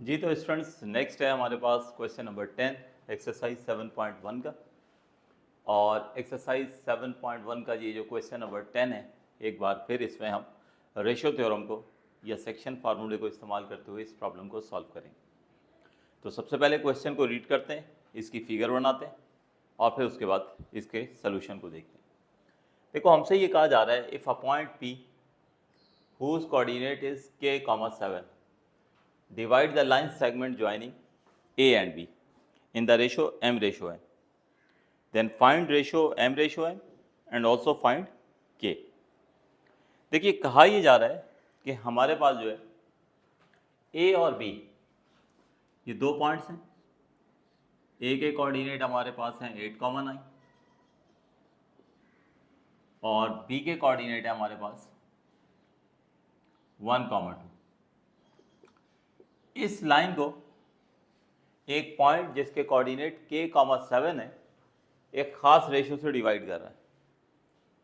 जी तो students next है हमारे पास क्वेश्चन नंबर 10 एक्सरसाइज 7.1 का। और एक्सरसाइज 7.1 का ये जो क्वेश्चन नंबर 10 है, एक बार फिर इसमें हम रेशियो थ्योरम को या सेक्शन फार्मूले को इस्तेमाल करते हुए इस प्रॉब्लम को सॉल्व करेंगे। तो सबसे पहले क्वेश्चन को रीड करते हैं, इसकी फिगर बनाते हैं और फिर उसके बाद इसके सोल्यूशन को देखते हैं। देखो हमसे ये कहा जा रहा है if a point P whose coordinate is k, 7 divide the line segment joining A and B in the ratio m/n. Then find ratio m/n and also find k. देखिए कहा ये जा रहा है कि हमारे पास जो है A और B ये दो पॉइंट्स हैं। A के कोऑर्डिनेट हमारे पास हैं 8, 9 और B के कोऑर्डिनेट है हमारे पास 1, 2। इस लाइन को एक पॉइंट जिसके कोऑर्डिनेट k, 7 है एक ख़ास रेशियो से डिवाइड कर रहा है।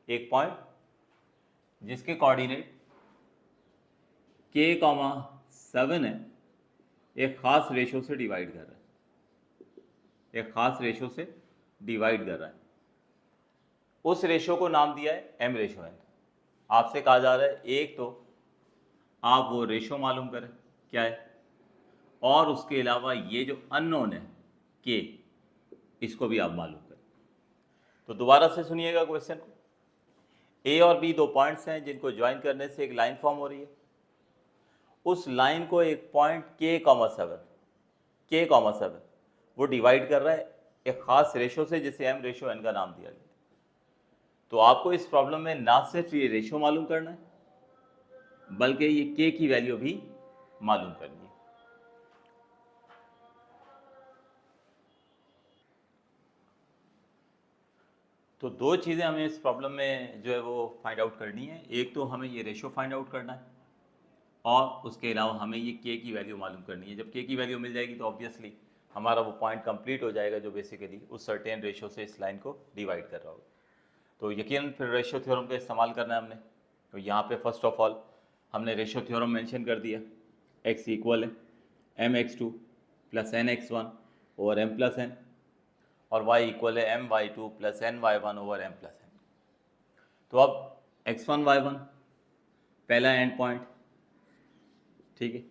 एक पॉइंट जिसके कोऑर्डिनेट k, 7 है एक ख़ास रेशियो से डिवाइड कर रहा है। एक ख़ास रेशियो से डिवाइड कर रहा है। उस रेशियो को नाम दिया है m/n। आपसे कहा जा रहा है एक तो आप वो रेशियो मालूम करें क्या है, और उसके अलावा ये जो अननोन है k, इसको भी आप मालूम करें। तो दोबारा से सुनिएगा क्वेश्चन को। A और B दो पॉइंट्स हैं जिनको ज्वाइन करने से एक लाइन फॉर्म हो रही है। उस लाइन को एक पॉइंट k, 7 वो डिवाइड कर रहा है एक ख़ास रेशियो से जिसे m/n का नाम दिया गया। तो आपको इस प्रॉब्लम में ना सिर्फ ये रेशियो मालूम करना है बल्कि ये k की वैल्यू भी मालूम करनी है। तो दो चीज़ें हमें इस प्रॉब्लम में जो है वो फाइंड आउट करनी है। एक तो हमें ये रेशियो फाइंड आउट करना है और उसके अलावा हमें ये k की वैल्यू मालूम करनी है। जब k की वैल्यू मिल जाएगी तो ऑब्वियसली हमारा वो पॉइंट कंप्लीट हो जाएगा जो बेसिकली उस सर्टेन रेशियो से इस लाइन को डिवाइड कर रहा होगा। तो यकीनन फिर रेशियो थ्योरम का इस्तेमाल करना है हमने। तो यहाँ पे फर्स्ट ऑफ ऑल हमने रेशियो थ्योरम मेंशन कर दिया। x इक्वल है mx2 plus nx1 over m plus n और y इक्वल है my2 plus ny1 over m plus n। तो अब x1 y1 पहला एंड पॉइंट, ठीक है,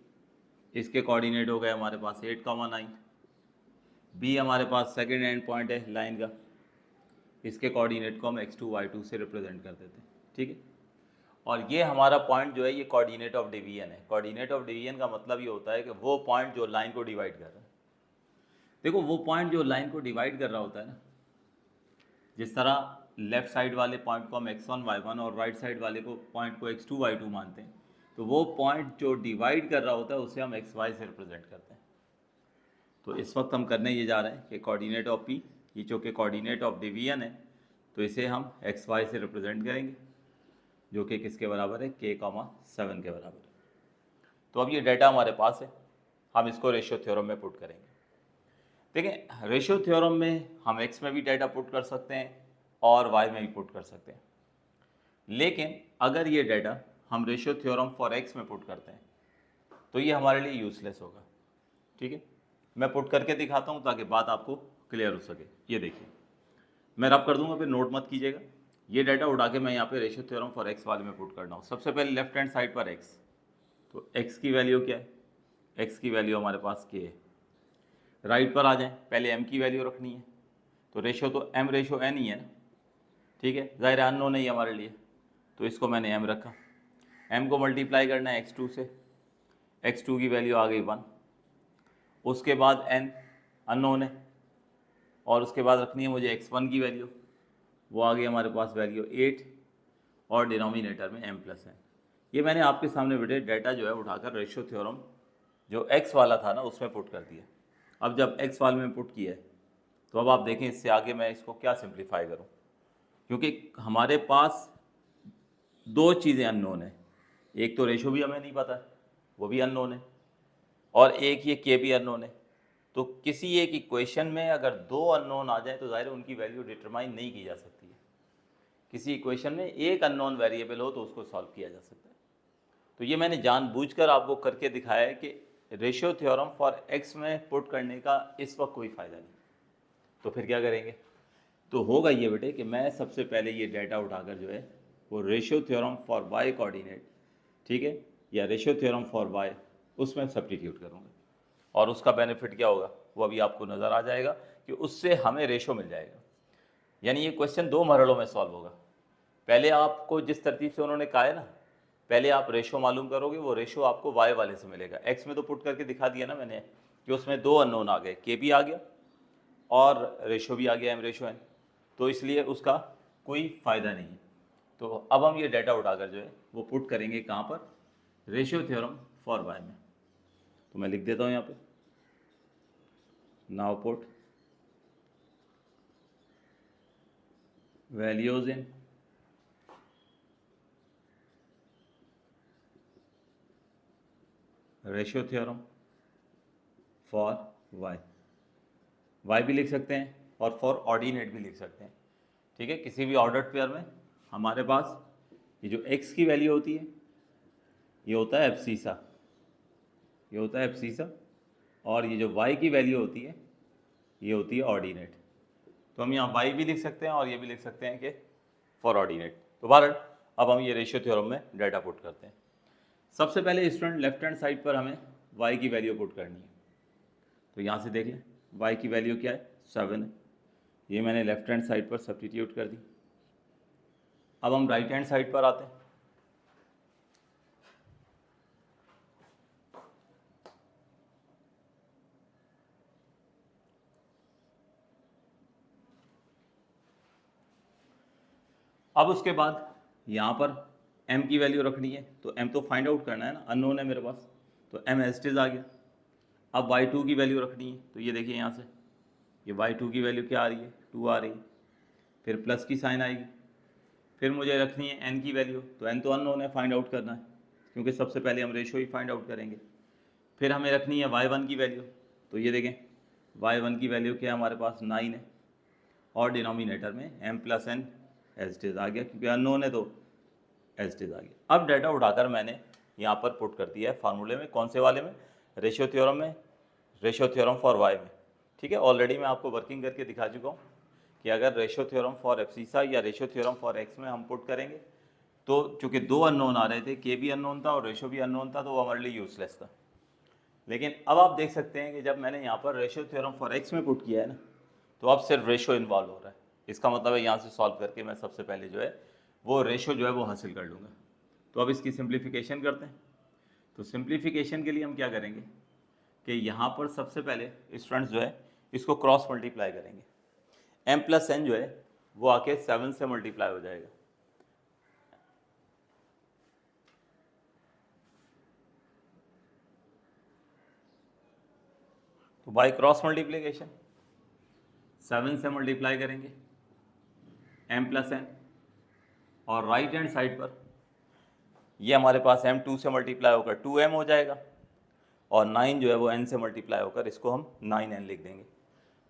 इसके कोऑर्डिनेट हो गए हमारे पास 8, 9। b हमारे पास सेकंड एंड पॉइंट है लाइन का, इसके कोऑर्डिनेट को हम x2 y2 से रिप्रेजेंट कर देते हैं, ठीक है। और ये हमारा पॉइंट जो है ये कोऑर्डिनेट ऑफ डिवीजन है। कोऑर्डिनेट ऑफ डिवीजन का मतलब ये होता है कि वो पॉइंट जो लाइन को डिवाइड कर रहा है। देखो वो पॉइंट जो लाइन को डिवाइड कर रहा होता है ना, जिस तरह लेफ्ट साइड वाले पॉइंट को हम x1 y1 और राइट साइड वाले को पॉइंट को x2 y2 मानते हैं, तो वो पॉइंट जो डिवाइड कर रहा होता है उसे हम xy से रिप्रेजेंट करते हैं। तो इस वक्त हम करने ये जा रहे हैं कि कोऑर्डिनेट ऑफ P, ये जो कि कोऑर्डिनेट ऑफ डिवीजन है, तो इसे हम xy से रिप्रेजेंट करेंगे जो कि किसके बराबर है k, 7 के बराबर है। तो अब ये डाटा हमारे पास है, हम इसको रेशियो थ्योरम में पुट करेंगे। देखें रेशियो थ्योरम में हम x में भी डाटा पुट कर सकते हैं और y में भी पुट कर सकते हैं, लेकिन अगर ये डाटा हम रेशियो थ्योरम फॉर x में पुट करते हैं तो ये हमारे लिए यूजलेस होगा, ठीक है। मैं पुट करके दिखाता हूँ ताकि बात आपको क्लियर हो सके। ये देखिए मैं रब कर दूंगा, फिर नोट मत कीजिएगा। ये डाटा उठा के मैं यहाँ पे रेशियो थ्योरम फॉर x वाले में पुट कर रहा हूँ। सबसे पहले लेफ्ट हैंड साइड पर x, तो x की वैल्यू क्या है, x की वैल्यू हमारे पास k है। राइट पर आ जाएं, पहले m की वैल्यू रखनी है, तो रेशियो तो m/n ही है ना, ठीक है। ज़ाहिर अननोन है हमारे लिए, तो इसको मैंने m रखा। m को मल्टीप्लाई करना है x2 से, x2 की वैल्यू आ गई 1। उसके बाद n अननोन है और उसके बाद रखनी है मुझे x1 की वैल्यू, वो आ गई हमारे पास वैल्यू 8 और डिनोमिनेटर में m प्लस n। ये मैंने आपके सामने बेटे डाटा जो है उठाकर रेशियो थ्योरम जो x वाला था ना उसमें पुट कर दिया। अब जब x वाले में पुट किया है तो अब आप देखें इससे आगे मैं इसको क्या सिंप्लीफाई करूं, क्योंकि हमारे पास दो चीज़ें अननोन है। एक तो रेशियो भी हमें नहीं पता है, वो भी अननोन है, और एक ये के भी अननोन है। तो किसी एक इक्वेशन में अगर दो अननोन आ जाए तो ज़ाहिर है उनकी वैल्यू डिटरमाइन नहीं की जा सकती है। किसी इक्वेशन में एक अननोन वेरिएबल हो तो उसको सॉल्व किया जा सकता है। तो ये मैंने जानबूझकर आपको करके दिखाया है कि रेशियो थ्योरम फॉर एक्स में पुट करने का इस वक्त कोई फ़ायदा नहीं, तो फिर क्या करेंगे? तो होगा ये बेटे कि मैं सबसे पहले ये डाटा उठाकर जो है वो ratio theorem for y coordinate, ठीक है, या रेशियो थ्योरम फॉर वाई, उसमें सब्स्टिट्यूट करूँगा। और उसका बेनिफिट क्या होगा वो अभी आपको नज़र आ जाएगा कि उससे हमें रेशो मिल जाएगा। यानी ये क्वेश्चन 2 मरहलों में सॉल्व होगा। पहले आपको जिस तरतीब से उन्होंने कहा है ना, पहले आप रेशो मालूम करोगे, वो रेशो आपको वाई वाले से मिलेगा। एक्स में तो पुट करके दिखा दिया ना मैंने कि उसमें 2 अननोन आ गए, के भी आ गया और रेशो भी आ गया, एम रेशो एन, तो इसलिए उसका कोई फ़ायदा नहीं है। तो अब हम ये डाटा उठाकर जो है वो पुट करेंगे कहाँ पर? रेशियो थ्योरम फॉर वाई में। तो मैं लिख देता हूँ यहाँ पे, now put values in ratio theorem for y. Y भी लिख सकते हैं और फॉर ऑर्डिनेट भी लिख सकते हैं, ठीक है। किसी भी ऑर्डर्ड पेयर में हमारे पास ये जो एक्स की वैल्यू होती है ये होता है एब्सीसा, ये होता है एब्सीसा, और ये जो वाई की वैल्यू होती है ये होती है ऑर्डिनेट। तो हम यहाँ वाई भी लिख सकते हैं और ये भी लिख सकते हैं कि फॉर ऑर्डिनेट। तो बहरहाल अब हम ये रेशियो थ्योरम में डाटा पुट करते हैं। सबसे पहले स्टूडेंट लेफ्ट हैंड साइड पर हमें वाई की वैल्यू पुट करनी है। तो यहाँ से देख लें वाई की वैल्यू क्या है? 7 है। ये मैंने लेफ्ट हैंड साइड पर सब्स्टिट्यूट कर दी। अब हम राइट हैंड साइड पर आते हैं। अब उसके बाद यहाँ पर m की वैल्यू रखनी है, तो m तो फाइंड आउट करना है ना, अननोन है मेरे पास, तो m एज इट इज आ गया। अब y2 की वैल्यू रखनी है, तो ये देखिए यहाँ से ये y2 की वैल्यू क्या आ रही है? 2 आ रही है। फिर प्लस की साइन आएगी। फिर मुझे रखनी है n की वैल्यू, तो n तो अननोन है, फाइंड आउट करना है क्योंकि सबसे पहले हम रेशो ही फाइंड आउट करेंगे। फिर हमें रखनी है y1 की वैल्यू, तो ये देखें y1 की वैल्यू क्या है हमारे पास? 9 है, और डिनोमिनेटर में m plus n as it is आ गया क्योंकि अननोन है तो एज इट इज आ गया। अब डाटा उठाकर मैंने यहाँ पर पुट कर दिया है फार्मूले में, कौन से वाले में? रेशियो थ्योरम में, रेशियो थ्योरम फॉर वाई में, ठीक है। ऑलरेडी मैं आपको वर्किंग करके दिखा चुका हूँ कि अगर रेशियो थ्योरम फॉर एब्सीसा या रेशियो थ्योरम फॉर एक्स में हम पुट करेंगे तो चूँकि 2 अननोन आ रहे थे, के भी अननोन था और रेशियो भी अननोन था, तो वो हमारे लिए यूजलेस था। लेकिन अब आप देख सकते हैं कि जब मैंने यहाँ पर रेशियो थ्योरम फॉर एक्स में पुट किया है ना, तो अब सिर्फ रेशियो इन्वॉल्व हो रहा है। इसका मतलब है यहाँ से सॉल्व करके मैं सबसे पहले जो है वो रेशियो जो है वो हासिल कर लूँगा। तो अब इसकी सिंप्लीफिकेशन करते हैं। तो सिंप्लीफिकेशन के लिए हम क्या करेंगे कि यहाँ पर सबसे पहले स्टूडेंट्स जो है इसको क्रॉस मल्टीप्लाई करेंगे। m प्लस एन जो है वो आके 7 से मल्टीप्लाई हो जाएगा। तो बाय क्रॉस मल्टीप्लिकेशन 7 से मल्टीप्लाई करेंगे m प्लस एन, और राइट हैंड साइड पर ये हमारे पास m2 से मल्टीप्लाई होकर 2m हो जाएगा, और 9 जो है वो n से मल्टीप्लाई होकर इसको हम 9n लिख देंगे।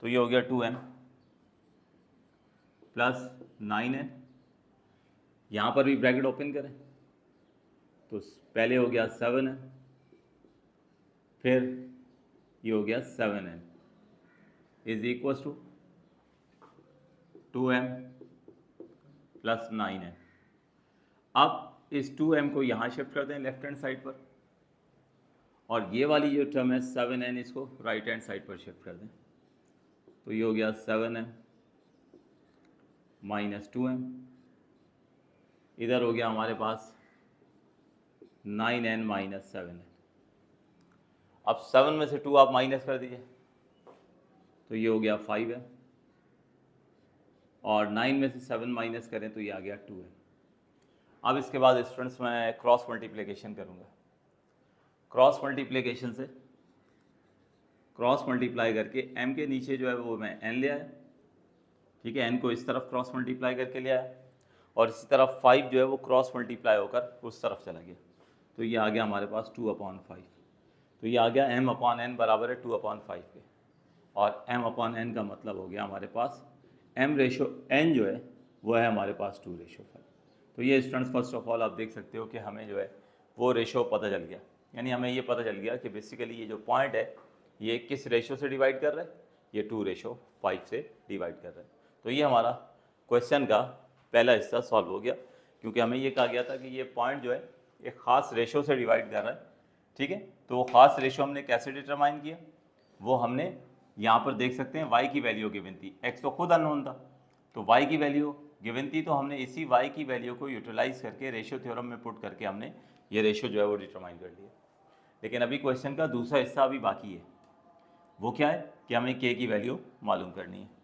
तो ये हो गया 2m प्लस 9n। यहाँ पर भी ब्रैकेट ओपन करें तो पहले हो गया 7n, फिर ये हो गया 7n is equal to 2m plus 9n। अब इस 2m को यहाँ शिफ्ट कर दें लेफ्ट हैंड साइड पर, और ये वाली जो टर्म है 7n इसको राइट हैंड साइड पर शिफ्ट कर दें। तो ये हो गया 7m माइनस 2m, इधर हो गया हमारे पास 9n माइनस 7n। अब 7 में से 2 आप माइनस कर दीजिए तो ये हो गया 5 है, और 9 में से 7 माइनस करें तो ये आ गया 2 है। अब इसके बाद स्टूडेंट्स मैं क्रॉस मल्टीप्लिकेशन करूँगा। क्रॉस मल्टीप्लिकेशन से क्रॉस मल्टीप्लाई करके m के नीचे जो है वो मैं n ले आया, ठीक है। n को इस तरफ क्रॉस मल्टीप्लाई करके ले आया, और इसी तरफ 5 जो है वो क्रॉस मल्टीप्लाई होकर उस तरफ चला गया। तो ये आ गया हमारे पास 2/5। तो ये आ गया m/n बराबर है 2/5 के, और m/n का मतलब हो गया हमारे पास m रेशो n जो है वो है हमारे पास 2/5। तो ये स्टूडेंट्स फर्स्ट ऑफ ऑल आप देख सकते हो कि हमें जो है वो रेशो पता चल गया। यानी हमें ये पता चल गया कि बेसिकली ये जो पॉइंट है ये किस रेशो से डिवाइड कर रहा है, ये 2:5 से डिवाइड कर रहा है। तो ये हमारा क्वेश्चन का पहला हिस्सा सॉल्व हो गया, क्योंकि हमें ये कहा गया था कि ये पॉइंट जो है एक ख़ास रेशो से डिवाइड कर रहा है। ठीक है, तो वो ख़ास रेशो हमने कैसे डिटरमाइन किया, वो हमने यहाँ पर देख सकते हैं y की वैल्यू गिवन थी, x तो खुद अननोन था, तो y की वैल्यू गिवन थी, तो हमने इसी y की वैल्यू को यूटिलाइज करके रेशियो थ्योरम में पुट करके हमने ये रेशियो जो है वो डिटरमाइन कर लिया। लेकिन अभी क्वेश्चन का दूसरा हिस्सा अभी बाकी है, वो क्या है कि हमें k की वैल्यू मालूम करनी है।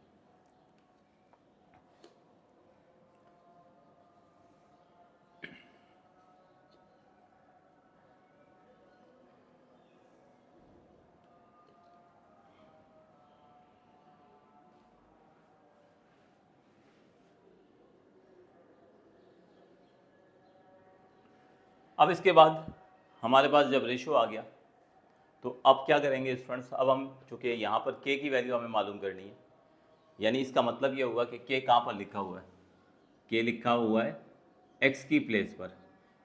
अब इसके बाद हमारे पास जब रेशो आ गया तो अब क्या करेंगे स्टूडेंट्स, अब हम चूँकि यहाँ पर k की वैल्यू हमें मालूम करनी है, यानी इसका मतलब ये हुआ कि k कहाँ पर लिखा हुआ है, k लिखा हुआ है x की प्लेस पर।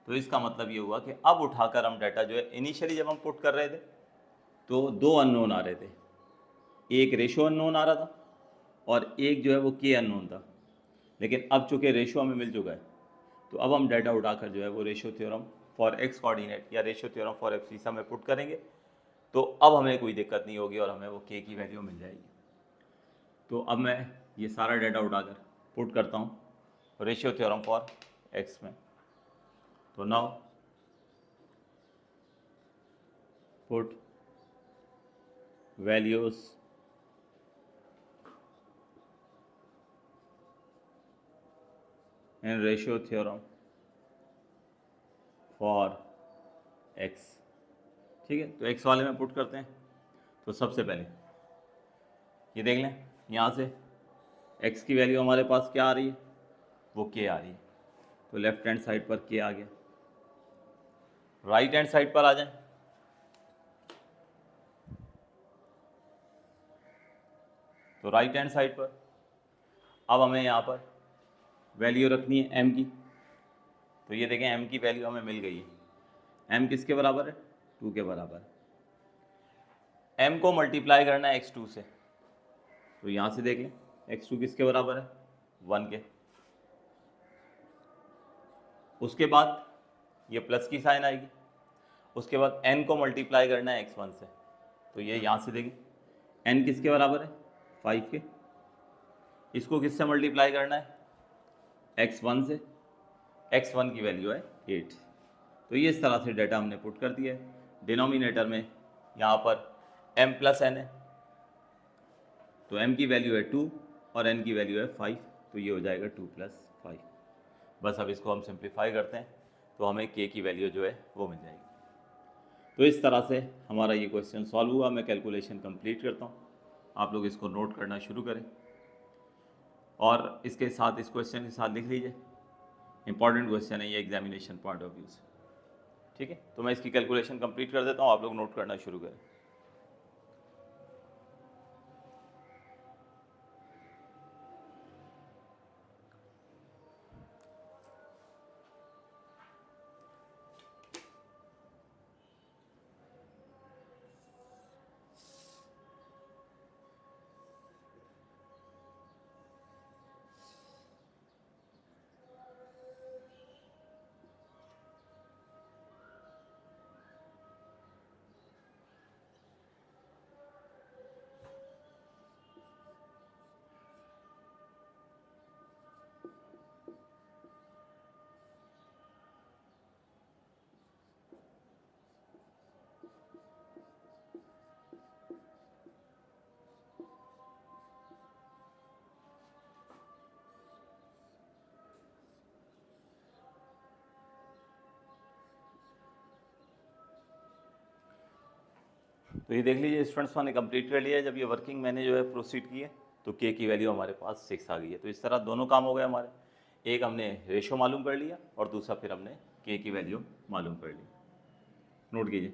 तो इसका मतलब ये हुआ कि अब उठाकर हम डाटा जो है, इनिशियली जब हम पुट कर रहे थे तो दो अननोन आ रहे थे, एक रेशो अननोन आ रहा था और एक जो है वो k अननोन था। लेकिन अब चूँकि रेशो हमें मिल चुका है तो अब हम डाटा उठाकर जो है वो ratio theorem for x coordinate या रेशो थ्योरम फॉर एब्सिसा में पुट करेंगे, तो अब हमें कोई दिक्कत नहीं होगी और हमें वो k की वैल्यू मिल जाएगी। तो अब मैं ये सारा डाटा उठाकर पुट करता हूँ रेशियो थ्योरम फॉर x में। तो now put values in ratio theorem for x। ठीक है, तो x वाले में पुट करते हैं। तो सबसे पहले ये देख लें, यहाँ से x की वैल्यू हमारे पास क्या आ रही है, वो k आ रही है। तो लेफ्ट हैंड साइड पर k आ गया, राइट हैंड साइड पर आ जाए। तो राइट हैंड साइड पर अब हमें यहाँ पर वैल्यू रखनी है m की। तो ये देखें m की वैल्यू हमें मिल गई है। m किसके बराबर है, 2 के बराबर है। m को मल्टीप्लाई करना है x2 से, तो यहाँ से देख लें x2 किसके बराबर है, 1 के। उसके बाद ये प्लस की साइन आएगी। उसके बाद n को मल्टीप्लाई करना है x1 से, तो ये यहाँ से देखें n किसके बराबर है, 5 के। इसको किससे मल्टीप्लाई करना है, x1 से। x1 की वैल्यू है 8। तो ये इस तरह से डाटा हमने पुट कर दिया है। डिनोमिनेटर में यहाँ पर m प्लस n है, तो m की वैल्यू है 2 और n की वैल्यू है 5, तो ये हो जाएगा 2 + 5। बस अब इसको हम सिंप्लीफाई करते हैं तो हमें k की वैल्यू जो है वो मिल जाएगी। तो इस तरह से हमारा ये क्वेश्चन सॉल्व हुआ। मैं कैलकुलेशन कंप्लीट करता हूँ, आप लोग इसको नोट करना शुरू करें और इसके साथ इस क्वेश्चन के साथ लिख लीजिए, इंपॉर्टेंट क्वेश्चन है ये एग्जामिनेशन पॉइंट ऑफ व्यू से। ठीक है, तो मैं इसकी कैलकुलेशन कंप्लीट कर देता हूँ, आप लोग नोट करना शुरू करें। तो ये देख लीजिए स्टूडेंट्स, मैंने कंप्लीट कर लिया है। जब ये वर्किंग मैंने जो है प्रोसीड की है तो k की वैल्यू हमारे पास 6 आ गई है। तो इस तरह दोनों काम हो गए हमारे, एक हमने रेशो मालूम कर लिया और दूसरा फिर हमने k की वैल्यू मालूम कर ली। नोट कीजिए।